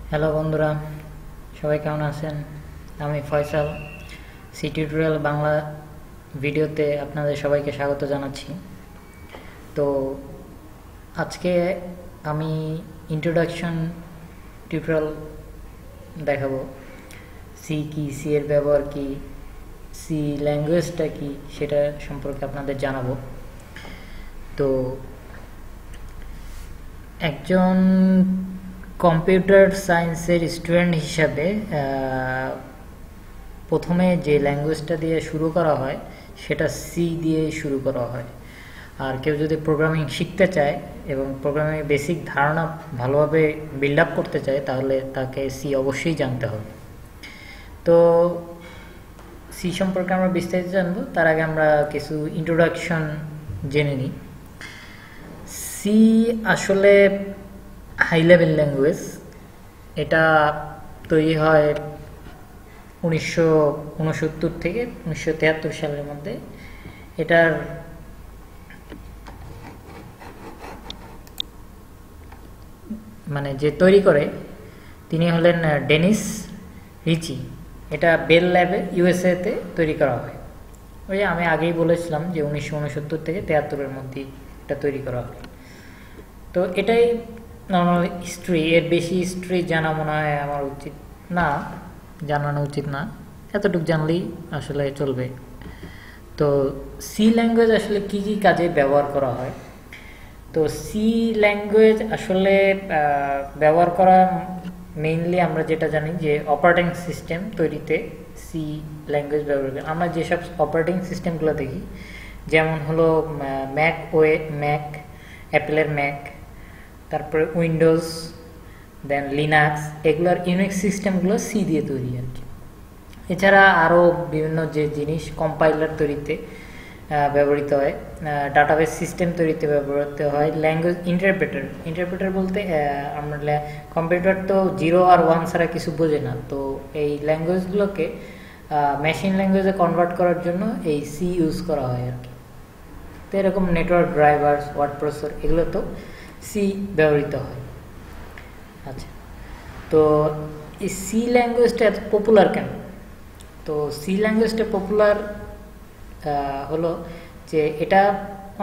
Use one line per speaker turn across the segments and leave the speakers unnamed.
Hello বন্ধুরা, সবাই কেমন আছেন? আমি ফয়সাল। সি টিউটোরিয়াল বাংলা ভিডিওতে আপনাদের সবাইকে স্বাগত জানাচ্ছি। তো আজকে আমি ইন্ট্রোডাকশন টিউটোরিয়াল দেখাবো। সি কি, সি এর ব্যবহার কি, সি ল্যাঙ্গুয়েজটা কি সেটা সম্পর্কে আপনাদের জানাবো। তো একজন কম্পিউটার সায়েন্সের স্টুডেন্ট হিসাবে প্রথমে যে ল্যাঙ্গুয়েজটা দিয়ে শুরু করা হয় সেটা সি দিয়ে শুরু করা হয়। আর কেউ যদি প্রোগ্রামিং শিখতে চায় এবং প্রোগ্রামিং বেসিক ধারণা ভালোভাবে বিল্ড আপ করতে চায় তাহলে তাকে সি অবশ্যই জানতে হবে। তো সি সম্পর্কে আমরা বিস্তারিত জানবো, তার আগে আমরা কিছু ইন্ট্রোডাকশন জেনে নিই। সি আসলে হাই লেভেল ল্যাঙ্গুয়েজ। এটা তৈরি হয় 1969 থেকে 1973 সালের মধ্যে। এটার যে তৈরি করে তিনি হলেন ডেনিস রিচি। এটা বেল ল্যাবে ইউএসএতে তৈরি করা হয়। ওই আমি আগেই বলেছিলাম যে 1969 থেকে 73-এর মধ্যে এটা তৈরি করা হয়। তো এটাই নর্মাল হিস্ট্রি। এর বেশি হিস্ট্রি জানা মনে হয় আমার জানানো উচিত না, এতটুকু জানলেই আসলে চলবে। তো সি ল্যাঙ্গুয়েজ আসলে কি কি কাজে ব্যবহার করা হয়? তো সি ল্যাঙ্গুয়েজ আসলে ব্যবহার করা মেইনলি আমরা যেটা জানি যে অপারেটিং সিস্টেম তৈরিতে সি ল্যাঙ্গুয়েজ ব্যবহার করি। আমরা যেসব অপারেটিং সিস্টেমগুলো দেখি, যেমন হলো ম্যাক, অ্যাপেলের ম্যাক, তারপরে উইন্ডোজ, দেন লিনাক্স, এগুলোর ইউনিক্স সিস্টেমগুলো সি দিয়ে তৈরি আর কি। এছাড়া আরও বিভিন্ন যে জিনিস কম্পাইলার তৈরিতে ব্যবহৃত হয়, ডাটাবেস সিস্টেম তৈরিতে ব্যবহৃত হয়, ল্যাঙ্গুয়েজ ইন্টারপ্রেটার বলতে আমরা কম্পিউটার তো 0 আর 1 ছাড়া কিছু বোঝে না। তো এই ল্যাঙ্গুয়েজগুলোকে মেশিন ল্যাঙ্গুয়েজে কনভার্ট করার জন্য এই সি ইউজ করা হয় আর কি। তো এরকম নেটওয়ার্ক ড্রাইভার্স, ওয়ার্ড প্রসেসর, এগুলো তো সি ব্যবহৃত হয়। আচ্ছা, তো এই সি ল্যাঙ্গুয়েজটা এত পপুলার কেন? তো সি ল্যাঙ্গুয়েজটা পপুলার হলো যে এটা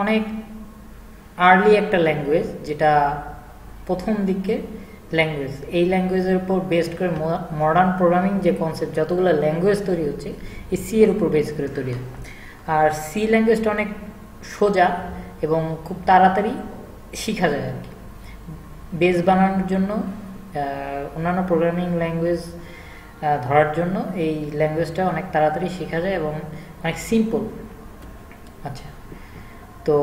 অনেক আর্লি একটা ল্যাঙ্গুয়েজ, যেটা প্রথম দিকে ল্যাঙ্গুয়েজ। এই ল্যাঙ্গুয়েজের উপর বেসড করে মডার্ন প্রোগ্রামিং যে কনসেপ্ট, যতগুলো ল্যাঙ্গুয়েজ তৈরি হচ্ছে এই সি এর উপর বেস করে তৈরি হয়। আর সি ল্যাঙ্গুয়েজটা অনেক সোজা এবং খুব তাড়াতাড়ি শেখা যায় আর কি। বেস বানানোর জন্য অন্যান্য প্রোগ্রামিং ল্যাঙ্গুয়েজ ধরার জন্য এই ল্যাঙ্গুয়েজটা অনেক তাড়াতাড়ি শেখা যায় এবং অনেক সিম্পল। আচ্ছা, তো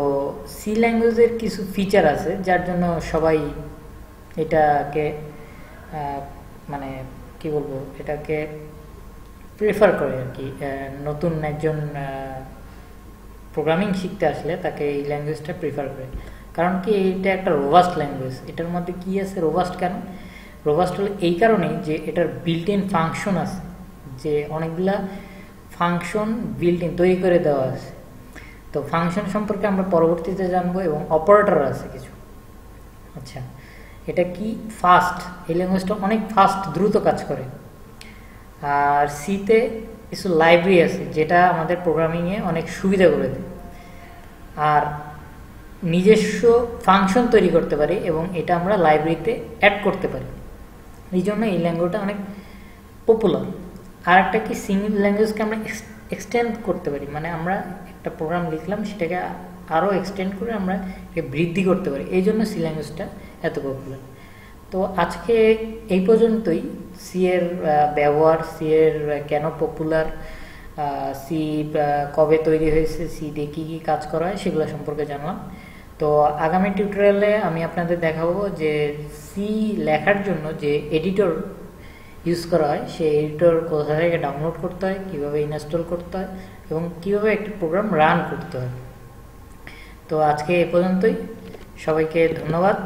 সি ল্যাঙ্গুয়েজের কিছু ফিচার আছে যার জন্য সবাই এটাকে এটাকে প্রেফার করে আর কি। নতুন একজন প্রোগ্রামিং শিখতে আসলে তাকে এই ল্যাঙ্গুয়েজটা প্রেফার করে। কারণ কি, এটা একটা রোবাস্ট ল্যাঙ্গুয়েজ। এটার মধ্যে কি আছে? রোবাস্ট কেন? রোবাস্ট হলো এই কারণেই যে এটার বিল্ট ইন ফাংশন আছে, যে অনেকগুলা ফাংশন বিল্ট ইন তৈরি করে দেওয়া আছে। তো ফাংশন সম্পর্কে আমরা পরবর্তীতে জানবো, এবং অপারেটর আছে কিছু। আচ্ছা, এটা কি ফাস্ট, এই ল্যাঙ্গুয়েজটা অনেক ফাস্ট, দ্রুত কাজ করে। আর সিতে কিছু লাইব্রেরি আছে যেটা আমাদের প্রোগ্রামিংয়ে অনেক সুবিধা করে দেয়। আর নিজস্ব ফাংশন তৈরি করতে পারি এবং এটা আমরা লাইব্রেরিতে অ্যাড করতে পারি। এই জন্য এই ল্যাঙ্গুয়েজটা অনেক পপুলার। আর একটা কি, সিঙ্গল ল্যাঙ্গুয়েজকে আমরা এক্সটেন্ড করতে পারি, মানে আমরা একটা প্রোগ্রাম লিখলাম সেটাকে আরও এক্সটেন্ড করে আমরা বৃদ্ধি করতে পারি। এই জন্য সি ল্যাঙ্গুয়েজটা এত পপুলার। তো আজকে এই পর্যন্তই। সি এর ব্যবহার, সি এর কেন পপুলার, সি কবে তৈরি হয়েছে, সি দিয়ে কী কী কাজ করা হয় সেগুলো সম্পর্কে জানলাম। তো আগামী টিউটোরিয়ালে আমি আপনাদের দেখাবো যে সি লেখার জন্য যে এডিটর ইউজ করা হয় সেই এডিটর কোথা থেকে ডাউনলোড করতে হয়, কীভাবে ইনস্টল করতে হয় এবং কীভাবে একটি প্রোগ্রাম রান করতে হয়। তো আজকে এ পর্যন্তই। সবাইকে ধন্যবাদ।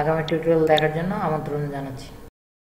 আগামী টিউটোরিয়াল দেখার জন্য আমন্ত্রণ জানাচ্ছি।